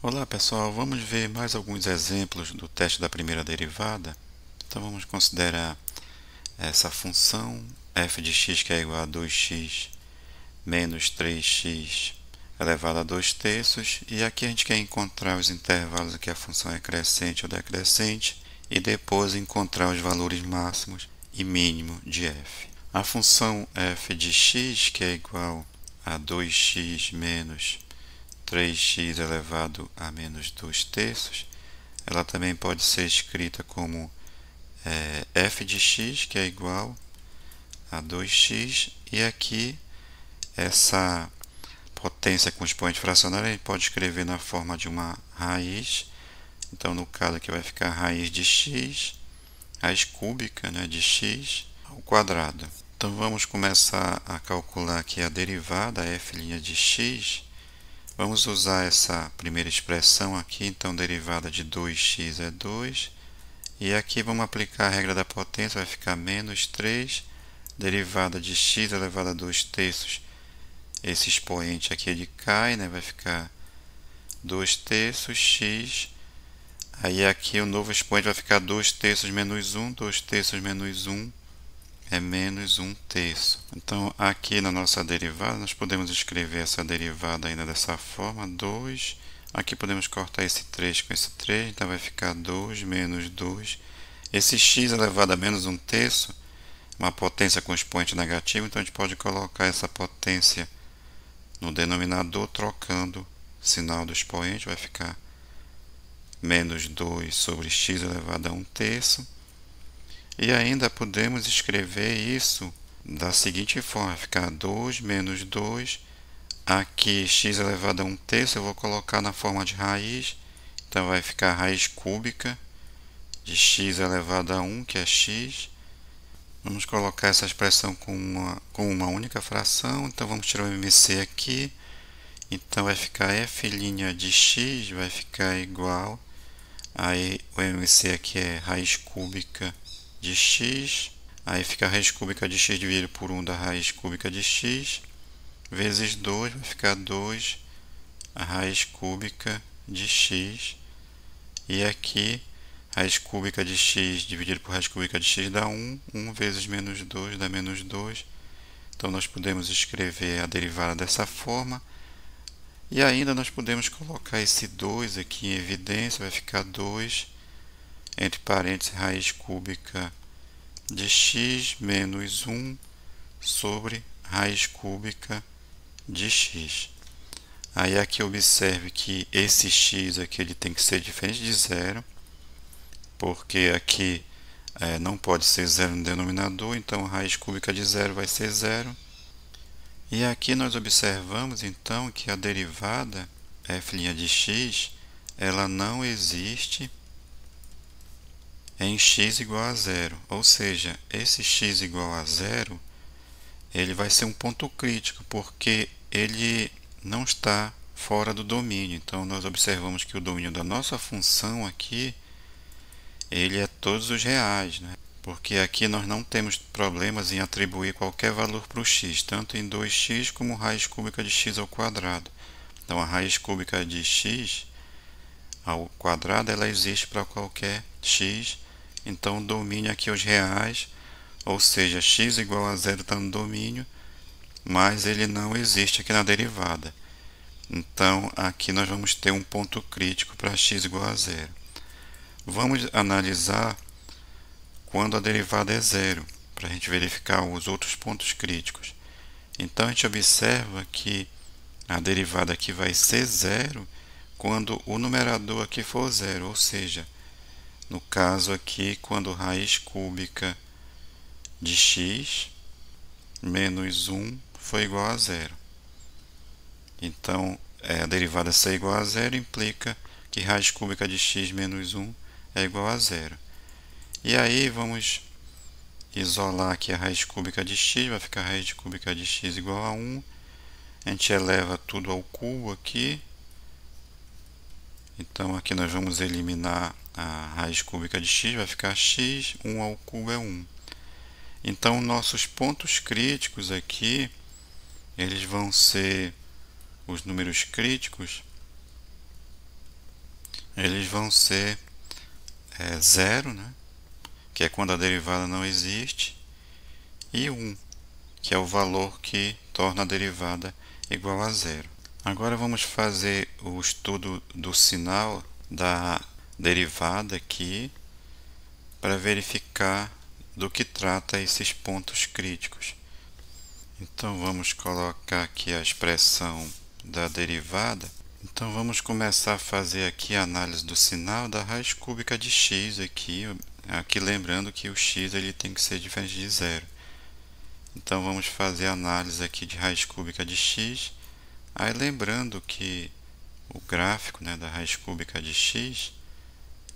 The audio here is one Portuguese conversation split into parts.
Olá pessoal, vamos ver mais alguns exemplos do teste da primeira derivada. Então vamos considerar essa função f de x que é igual a 2x menos 3x elevado a 2 terços. E aqui a gente quer encontrar os intervalos em que a função é crescente ou decrescente e depois encontrar os valores máximos e mínimo de f. A função f de x que é igual a 2x menos 3x elevado a menos 2 terços, ela também pode ser escrita como f de x, que é igual a 2x, e aqui essa potência com expoente fracionário a gente pode escrever na forma de uma raiz. Então, no caso aqui vai ficar a raiz de x, raiz cúbica, de x ao quadrado. Então, vamos começar a calcular aqui a derivada, f' de x. Vamos usar essa primeira expressão aqui, então derivada de 2x é 2. E aqui vamos aplicar a regra da potência, vai ficar menos 3, derivada de x elevado a 2 terços. Esse expoente aqui ele cai, vai ficar 2 terços x. Aí aqui o novo expoente vai ficar 2 terços menos 1, 2 terços menos 1 é menos 1 terço. Então, aqui na nossa derivada, nós podemos escrever essa derivada ainda dessa forma, 2. Aqui podemos cortar esse 3 com esse 3, então vai ficar 2 menos 2. Esse x elevado a menos 1 terço, uma potência com expoente negativo, então a gente pode colocar essa potência no denominador, trocando o sinal do expoente, vai ficar menos 2 sobre x elevado a 1 terço. E ainda podemos escrever isso da seguinte forma, vai ficar 2 menos 2, aqui x elevado a 1 terço, eu vou colocar na forma de raiz, então vai ficar a raiz cúbica de x elevado a 1, que é x. Vamos colocar essa expressão com uma única fração, então vamos tirar o MC aqui, então vai ficar f' de x, vai ficar igual, aí o MC aqui é raiz cúbica de x, aí fica a raiz cúbica de x dividido por 1 da raiz cúbica de x, vezes 2, vai ficar 2 a raiz cúbica de x, e aqui raiz cúbica de x dividido por raiz cúbica de x dá 1, 1 vezes menos 2 dá menos 2, então nós podemos escrever a derivada dessa forma, e ainda nós podemos colocar esse 2 aqui em evidência, vai ficar 2 entre parênteses raiz cúbica de x menos 1 sobre raiz cúbica de x. Aí aqui observe que esse x aqui ele tem que ser diferente de zero, porque aqui não pode ser zero no denominador, então a raiz cúbica de zero vai ser zero. E aqui nós observamos então que a derivada f' de x ela não existe em x igual a zero, ou seja, esse x igual a zero ele vai ser um ponto crítico, porque ele não está fora do domínio. Então, nós observamos que o domínio da nossa função aqui, ele é todos os reais, porque aqui nós não temos problemas em atribuir qualquer valor para o x, tanto em 2x como raiz cúbica de x ao quadrado. Então, a raiz cúbica de x ao quadrado, ela existe para qualquer x, então o domínio aqui é os reais, ou seja, x igual a zero está no domínio, mas ele não existe aqui na derivada. Então, aqui nós vamos ter um ponto crítico para x igual a zero. Vamos analisar quando a derivada é zero, para a gente verificar os outros pontos críticos. Então, a gente observa que a derivada aqui vai ser zero quando o numerador aqui for zero, ou seja, no caso aqui, quando raiz cúbica de x menos 1 foi igual a zero. Então, a derivada ser igual a zero implica que raiz cúbica de x menos 1 é igual a zero. E aí, vamos isolar aqui a raiz cúbica de x, vai ficar a raiz cúbica de x igual a 1. A gente eleva tudo ao cubo aqui. Então, aqui nós vamos eliminar a raiz cúbica de x, vai ficar x, 1 ao cubo é 1. Então, nossos pontos críticos aqui, eles vão ser os números críticos eles vão ser 0, né? Que é quando a derivada não existe, e 1, que é o valor que torna a derivada igual a zero. Agora vamos fazer o estudo do sinal da derivada aqui para verificar do que trata esses pontos críticos. Então vamos colocar aqui a expressão da derivada. Então vamos começar a fazer aqui a análise do sinal da raiz cúbica de x aqui lembrando que o x ele tem que ser diferente de zero. Então vamos fazer a análise aqui de raiz cúbica de x. Aí lembrando que o gráfico, né, da raiz cúbica de x,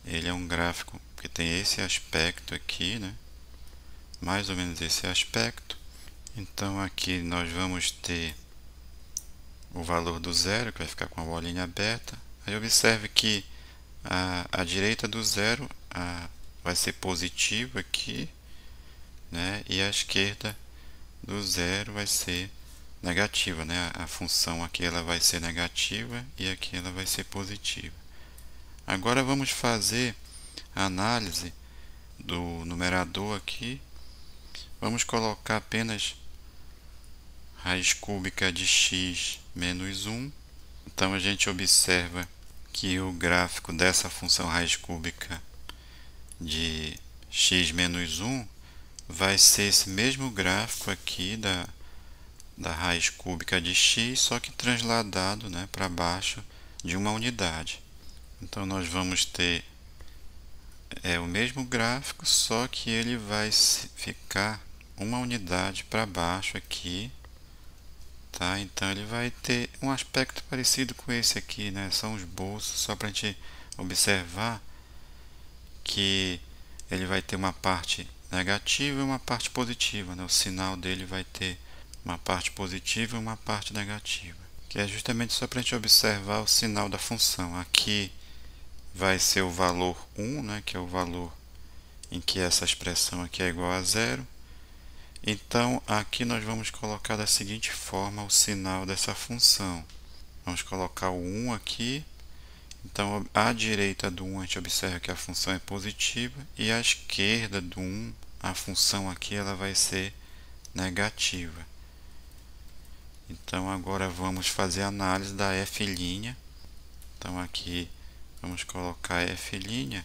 ele é um gráfico que tem esse aspecto aqui, né, mais ou menos esse aspecto. Então aqui nós vamos ter o valor do zero, que vai ficar com a bolinha aberta. Aí observe que a direita do zero vai ser positiva aqui, né, e a esquerda do zero vai ser negativa, né? A função aqui ela vai ser negativa e aqui ela vai ser positiva. Agora vamos fazer a análise do numerador aqui. Vamos colocar apenas raiz cúbica de x menos 1. Então a gente observa que o gráfico dessa função raiz cúbica de x menos 1 vai ser esse mesmo gráfico aqui da raiz cúbica de x, só que transladado, né, para baixo de uma unidade. Então nós vamos ter o mesmo gráfico, só que ele vai ficar uma unidade para baixo aqui, tá? Então ele vai ter um aspecto parecido com esse aqui, né? São os bolsos, só para a gente observar que ele vai ter uma parte negativa e uma parte positiva, né? O sinal dele vai ter uma parte positiva e uma parte negativa, que é justamente só para a gente observar o sinal da função. Aqui vai ser o valor 1, né, que é o valor em que essa expressão aqui é igual a zero. Então aqui nós vamos colocar da seguinte forma o sinal dessa função. Vamos colocar o 1 aqui. Então à direita do 1 a gente observa que a função é positiva, e à esquerda do 1 a função aqui ela vai ser negativa. Então agora vamos fazer a análise da f'. Então aqui vamos colocar f'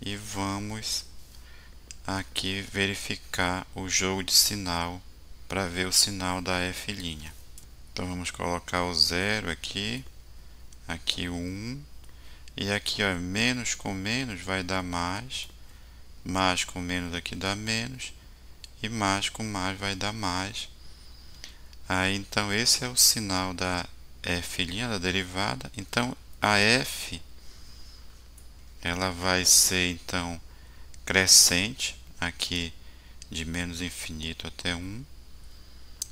e vamos aqui verificar o jogo de sinal para ver o sinal da f'. Então vamos colocar o 0 aqui, aqui o 1, e aqui ó, menos com menos vai dar mais com menos aqui dá menos, e mais com mais vai dar mais. Aí, então, esse é o sinal da f', da derivada. Então, a f, ela vai ser, então, crescente, aqui de menos infinito até 1,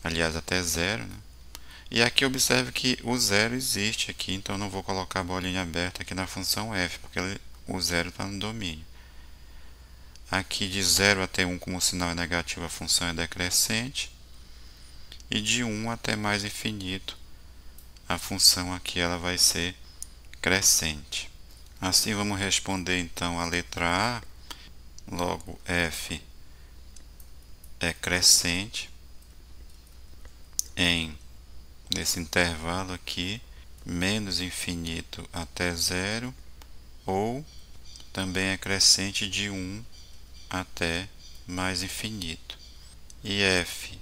aliás, até 0, né? E aqui observe que o zero existe aqui, então não vou colocar a bolinha aberta aqui na função f, porque o zero está no domínio. Aqui de 0 até 1, como o sinal é negativo, a função é decrescente. E de 1 até mais infinito, a função aqui ela vai ser crescente. Assim vamos responder então a letra A. Logo f é crescente nesse intervalo aqui, menos infinito até 0, ou também é crescente de 1 até mais infinito. E f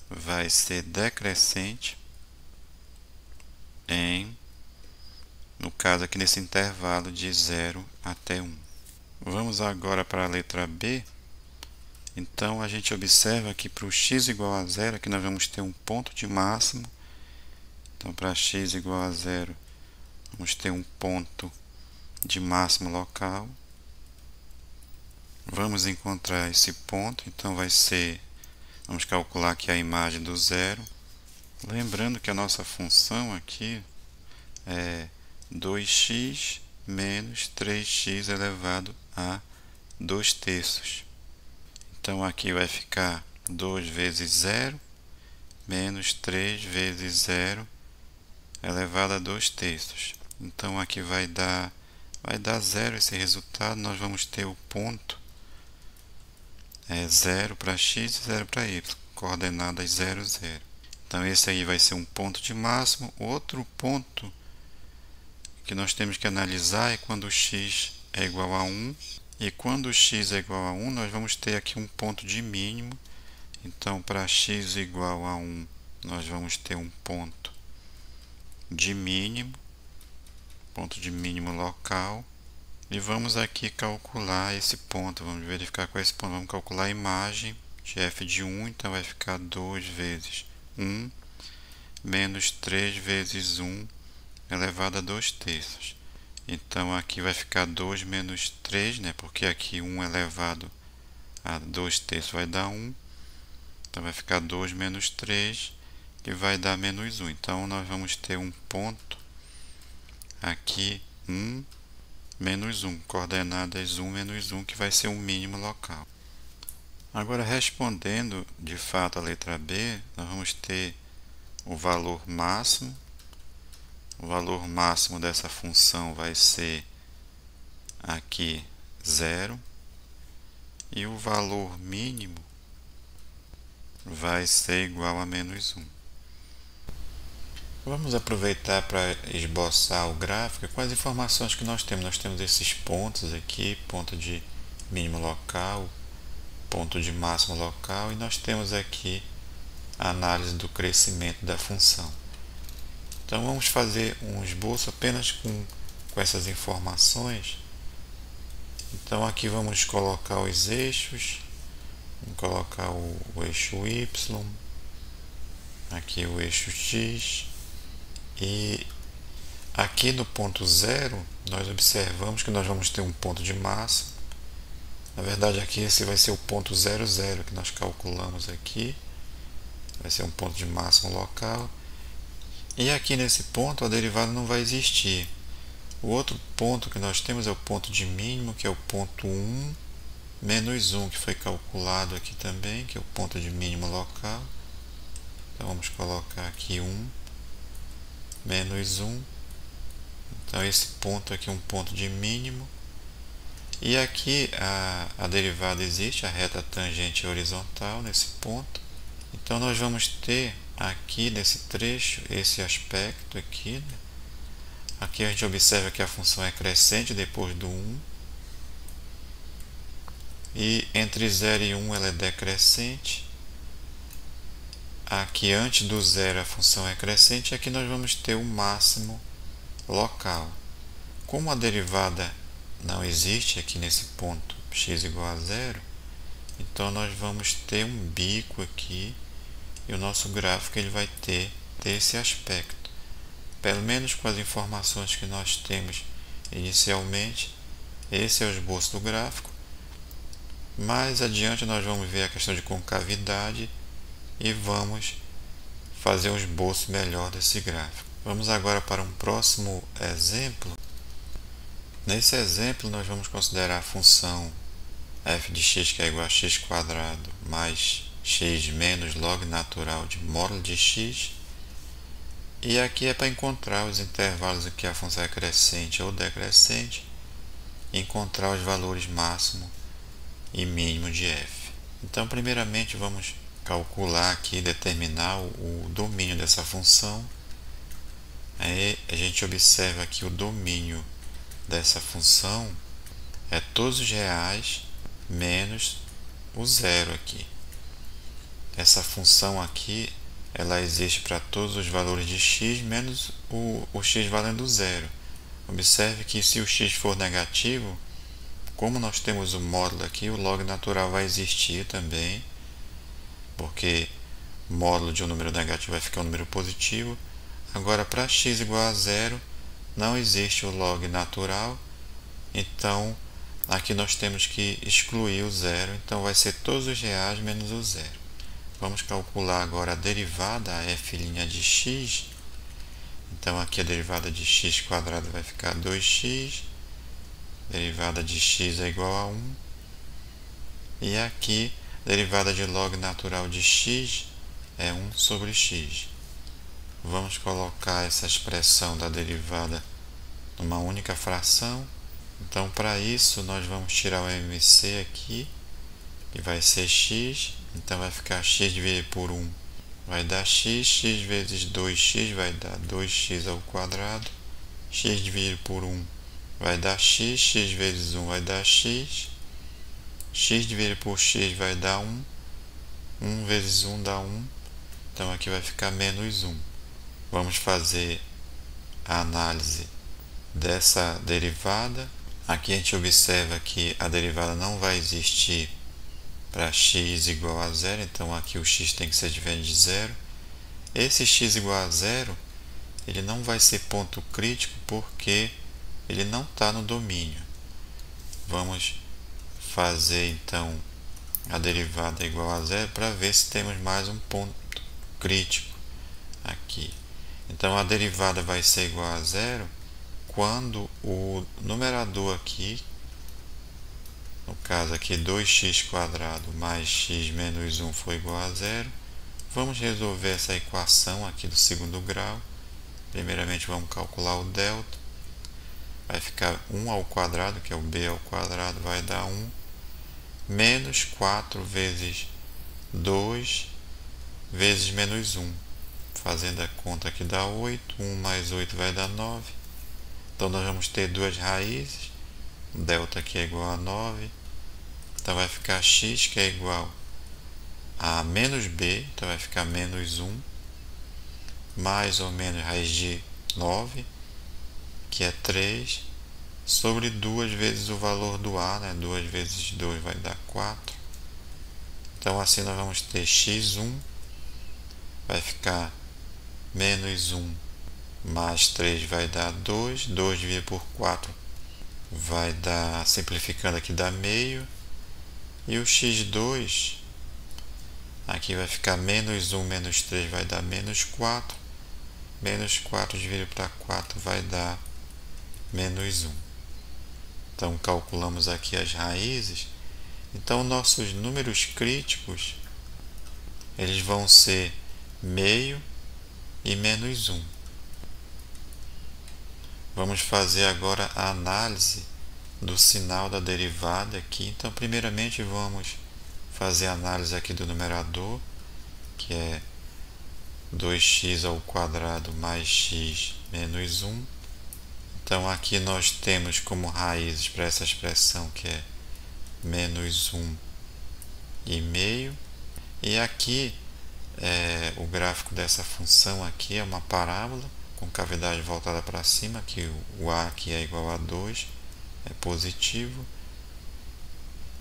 vai ser decrescente no caso aqui nesse intervalo de 0 até 1. Vamos agora para a letra B. Então a gente observa que para o x igual a 0, aqui nós vamos ter um ponto de máximo. Então para x igual a 0, vamos ter um ponto de máximo local. Vamos encontrar esse ponto, então vamos calcular aqui a imagem do zero. Lembrando que a nossa função aqui é 2x menos 3x elevado a 2/3. Então aqui vai ficar 2 vezes 0 menos 3 vezes 0 elevado a 2/3. Então aqui vai dar vai dar zero esse resultado. Nós vamos ter o ponto 0 para x e 0 para y, coordenadas 0, 0. Então esse aí vai ser um ponto de máximo. Outro ponto que nós temos que analisar é quando o x é igual a 1. E quando o x é igual a 1, nós vamos ter aqui um ponto de mínimo. Então, para x igual a 1, nós vamos ter um ponto de mínimo local. E vamos aqui calcular esse ponto, vamos verificar com esse ponto. Vamos calcular a imagem de f de 1, então vai ficar 2 vezes 1 menos 3 vezes 1 elevado a 2 terços. Então aqui vai ficar 2 menos 3, né? Porque aqui 1 elevado a 2 terços vai dar 1. Então vai ficar 2 menos 3, que vai dar menos 1. Então nós vamos ter um ponto aqui, 1, menos 1, coordenadas 1, menos 1, que vai ser um mínimo local. Agora, respondendo de fato a letra B, nós vamos ter o valor máximo. O valor máximo dessa função vai ser aqui 0. E o valor mínimo vai ser igual a menos 1. Vamos aproveitar para esboçar o gráfico com as informações que nós temos. Nós temos esses pontos aqui, ponto de mínimo local, ponto de máximo local, e nós temos aqui a análise do crescimento da função. Então vamos fazer um esboço apenas com essas informações. Então aqui vamos colocar os eixos, vamos colocar o eixo Y, aqui o eixo X, e aqui no ponto 0 nós observamos que nós vamos ter um ponto de máximo. Na verdade aqui esse vai ser o ponto 0, 0 que nós calculamos aqui, vai ser um ponto de máximo local. E aqui nesse ponto a derivada não vai existir. O outro ponto que nós temos é o ponto de mínimo, que é o ponto 1 menos 1, que foi calculado aqui também, que é o ponto de mínimo local. Então vamos colocar aqui 1 menos 1. Então esse ponto aqui é um ponto de mínimo. E aqui a derivada existe, a reta tangente horizontal nesse ponto. Então nós vamos ter aqui nesse trecho esse aspecto aqui, né? Aqui a gente observa que a função é crescente depois do 1. E entre 0 e 1 ela é decrescente. Aqui antes do 0 a função é crescente. E aqui nós vamos ter o máximo local. Como a derivada não existe aqui nesse ponto x igual a 0, então nós vamos ter um bico aqui. E o nosso gráfico ele vai ter esse aspecto. Pelo menos com as informações que nós temos inicialmente, esse é o esboço do gráfico. Mais adiante nós vamos ver a questão de concavidade e vamos fazer um esboço melhor desse gráfico. Vamos agora para um próximo exemplo. Nesse exemplo nós vamos considerar a função f de x, que é igual a x² mais x menos log natural de módulo de x. E aqui é para encontrar os intervalos em que a função é crescente ou decrescente, e encontrar os valores máximo e mínimo de f. Então, primeiramente, vamos calcular aqui, determinar o domínio dessa função. Aí a gente observa que o domínio dessa função é todos os reais menos o zero aqui. Essa função aqui, ela existe para todos os valores de x menos o x valendo zero. Observe que se o x for negativo, como nós temos o módulo aqui, o log natural vai existir também, porque o módulo de um número negativo vai ficar um número positivo. Agora, para x igual a zero, não existe o log natural, então aqui nós temos que excluir o zero, então vai ser todos os reais menos o zero. Vamos calcular agora a derivada, a f' de x. Então aqui a derivada de x² vai ficar 2x, derivada de x é igual a 1, e aqui a derivada de log natural de x é 1 sobre x. Vamos colocar essa expressão da derivada numa única fração, Então, para isso, nós vamos tirar o MC aqui, que vai ser x. Então, vai ficar x dividido por 1 vai dar x, x vezes 2x vai dar 2x ao quadrado, x dividido por 1 vai dar x, x vezes 1 vai dar x, x dividido por x vai dar 1, 1 vezes 1 dá 1, então aqui vai ficar menos 1. Vamos fazer a análise dessa derivada. Aqui a gente observa que a derivada não vai existir para x igual a zero, então aqui o x tem que ser diferente de zero. Esse x igual a zero, ele não vai ser ponto crítico porque ele não está no domínio. Vamos fazer então a derivada igual a zero para ver se temos mais um ponto crítico aqui. Então a derivada vai ser igual a zero quando o numerador aqui, no caso aqui 2x² mais x menos 1 for igual a zero. Vamos resolver essa equação aqui do segundo grau. Primeiramente vamos calcular o delta. Vai ficar 1 ao quadrado, que é o b ao quadrado, vai dar 1, menos 4 vezes 2 vezes menos 1. Fazendo a conta aqui dá 8, 1 mais 8 vai dar 9. Então nós vamos ter duas raízes, o delta aqui é igual a 9. Então vai ficar x, que é igual a menos b, então vai ficar menos 1, mais ou menos raiz de 9, que é 3, sobre 2 vezes o valor do a, né? 2 vezes 2 vai dar 4. Então assim nós vamos ter x1, vai ficar menos 1 mais 3 vai dar 2, 2 dividido por 4 vai dar, simplificando aqui, dá meio. E o x2, aqui vai ficar menos 1 menos 3 vai dar menos 4. Menos 4 dividido para 4 vai dar menos 1. Então, calculamos aqui as raízes. Então, nossos números críticos, eles vão ser meio e menos 1. Vamos fazer agora a análise do sinal da derivada aqui. Então, primeiramente, vamos fazer a análise aqui do numerador, que é 2x ao quadrado mais x menos 1. Então, aqui nós temos como raízes para essa expressão, que é menos 1 e meio. E aqui, o gráfico dessa função aqui é uma parábola com cavidade voltada para cima, que o a aqui é igual a 2, é positivo.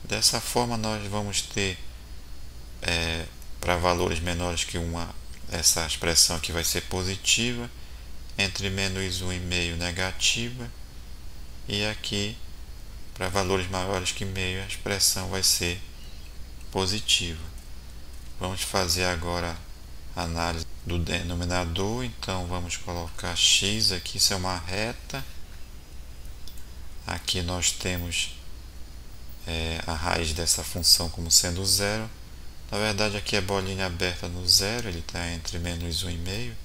Dessa forma, nós vamos ter, para valores menores que 1, essa expressão aqui vai ser positiva, entre menos 1 e meio negativa, e aqui, para valores maiores que meio, a expressão vai ser positiva. Vamos fazer agora a análise do denominador. Então vamos colocar x aqui, isso é uma reta. Aqui nós temos a raiz dessa função como sendo zero. Na verdade aqui é bolinha aberta no zero, ele está entre menos 1 e meio.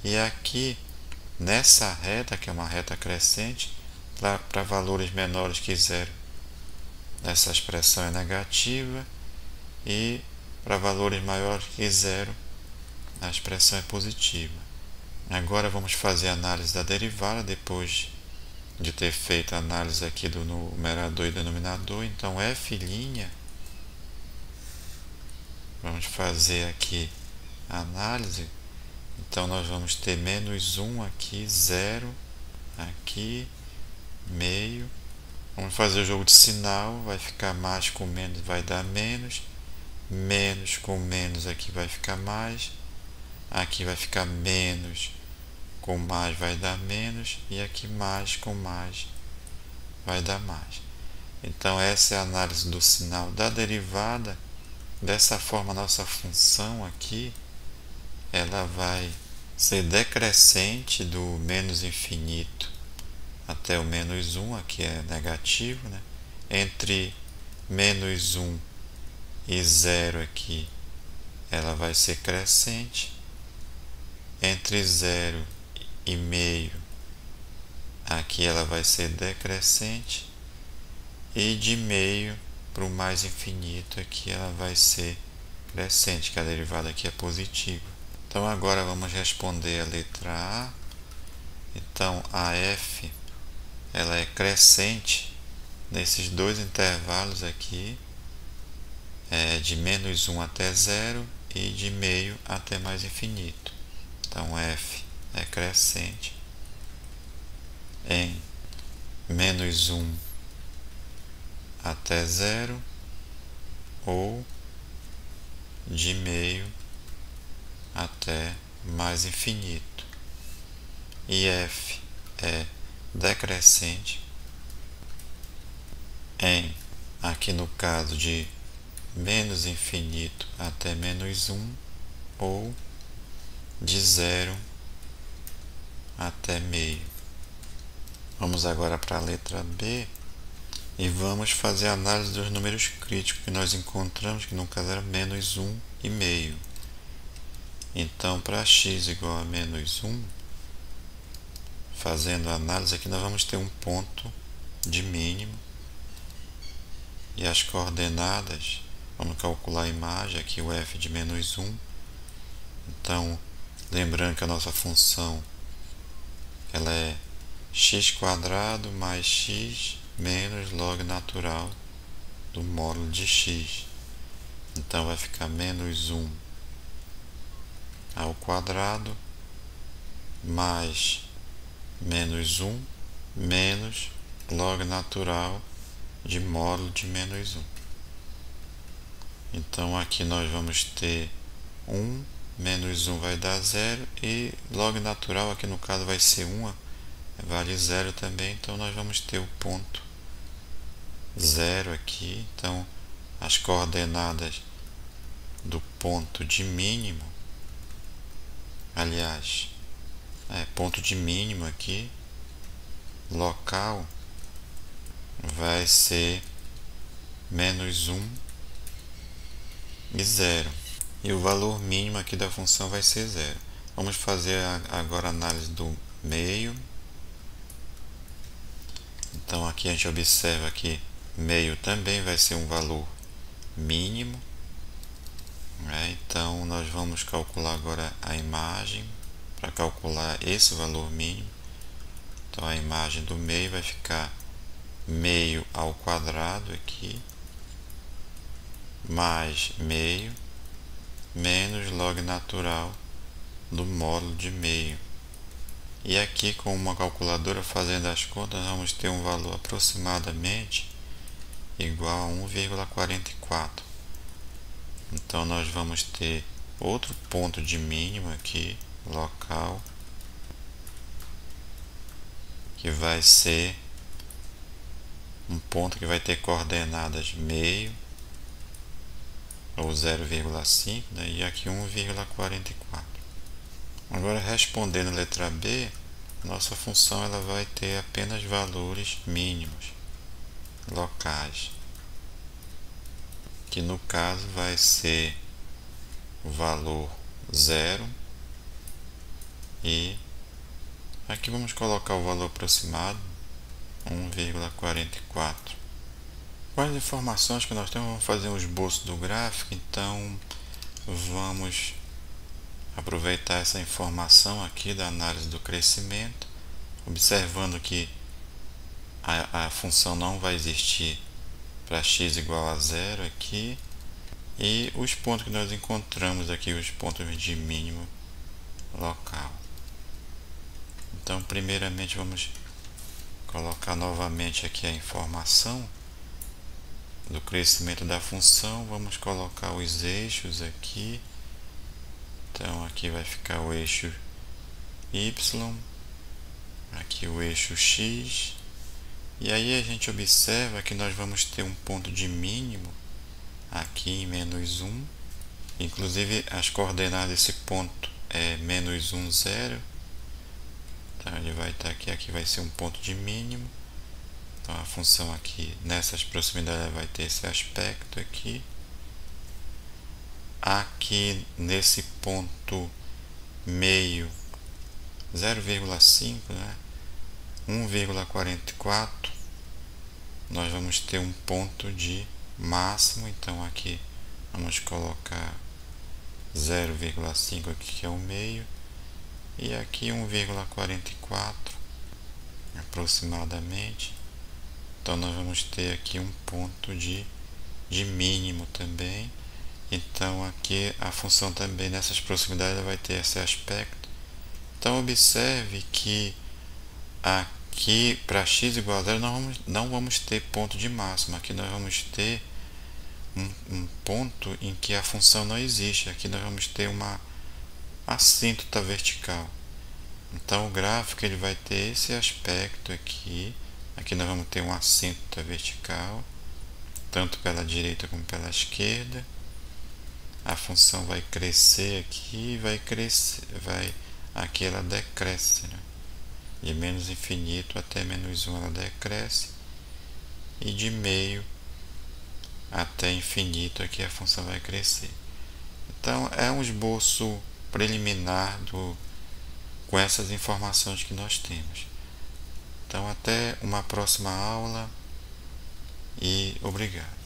E aqui nessa reta, que é uma reta crescente, para valores menores que zero, essa expressão é negativa, e para valores maiores que zero, a expressão é positiva. Agora vamos fazer a análise da derivada, depois de ter feito a análise aqui do numerador e denominador. Então, f', vamos fazer aqui a análise. Então, nós vamos ter menos 1 aqui, 0, aqui, meio. Vamos fazer o jogo de sinal, vai ficar mais com menos, vai dar menos. Menos com menos aqui vai ficar mais. Aqui vai ficar menos com mais vai dar menos. E aqui mais com mais vai dar mais. Então essa é a análise do sinal da derivada. Dessa forma, nossa função aqui, ela vai ser decrescente do menos infinito até o menos 1, aqui é negativo, né? Entre menos 1 e 0 aqui, ela vai ser crescente. Entre 0 e meio, aqui ela vai ser decrescente, e de meio para o mais infinito aqui ela vai ser crescente, que a derivada aqui é positiva. Então agora vamos responder a letra A. Então a f ela é crescente nesses dois intervalos aqui, de menos 1 até 0 e de meio até mais infinito. Então f é crescente em menos 1 até 0 ou de meio até mais infinito. E f é decrescente em, aqui no caso, de menos infinito até menos 1 ou de 0 até meio. Vamos agora para a letra B e vamos fazer a análise dos números críticos que nós encontramos, que no caso era menos 1 e meio. Então, para x igual a menos 1, fazendo a análise aqui, nós vamos ter um ponto de mínimo. E as coordenadas, vamos calcular a imagem, aqui o f de menos 1. Então, lembrando que a nossa função ela é x² mais x menos log natural do módulo de x. Então, vai ficar menos 1 ao quadrado mais menos 1 menos log natural de módulo de menos 1. Então aqui nós vamos ter 1, menos 1 vai dar 0 e log natural aqui no caso vai ser 1, vale 0 também, então nós vamos ter o ponto 0 aqui. Então as coordenadas do ponto de mínimo, aliás, ponto de mínimo aqui, local, vai ser menos 1 e 0. E o valor mínimo aqui da função vai ser 0. Vamos fazer agora a análise do meio. Então aqui a gente observa que meio também vai ser um valor mínimo. Então nós vamos calcular agora a imagem para calcular esse valor mínimo. Então a imagem do meio vai ficar meio ao quadrado aqui, mais meio, menos log natural do módulo de meio. E aqui, com uma calculadora fazendo as contas, vamos ter um valor aproximadamente igual a 1,44. Então nós vamos ter outro ponto de mínimo aqui, local, que vai ser um ponto que vai ter coordenadas meio ou 0,5, né? E aqui 1,44. Agora, respondendo a letra B, nossa função ela vai ter apenas valores mínimos locais, que no caso vai ser o valor 0 e aqui vamos colocar o valor aproximado 1,44. Com as informações que nós temos, vamos fazer um esboço do gráfico. Então vamos aproveitar essa informação aqui da análise do crescimento, observando que a função não vai existir para x igual a 0 aqui, e os pontos que nós encontramos aqui, os pontos de mínimo local. Então primeiramente vamos colocar novamente aqui a informação do crescimento da função. Vamos colocar os eixos aqui. Então aqui vai ficar o eixo y, aqui o eixo x, e aí a gente observa que nós vamos ter um ponto de mínimo aqui em menos 1, inclusive as coordenadas desse ponto é menos 1, 0. Então ele vai estar aqui, aqui vai ser um ponto de mínimo. Então a função aqui nessas proximidades vai ter esse aspecto aqui. Aqui nesse ponto meio 0,5, né? 1,44 nós vamos ter um ponto de máximo, então aqui vamos colocar 0,5 aqui que é o meio, e aqui 1,44 aproximadamente. Então nós vamos ter aqui um ponto de mínimo também. Então aqui a função também nessas proximidades vai ter esse aspecto. Então observe que aqui para x igual a 0 não vamos ter ponto de máximo. Aqui nós vamos ter um ponto em que a função não existe. Aqui nós vamos ter uma assíntota vertical. Então o gráfico ele vai ter esse aspecto aqui. Aqui nós vamos ter uma assíntota vertical, tanto pela direita como pela esquerda. A função vai crescer aqui, aqui ela decresce, né? De menos infinito até menos 1 ela decresce, e de meio até infinito aqui a função vai crescer. Então é um esboço preliminar com essas informações que nós temos. Então até uma próxima aula e obrigado.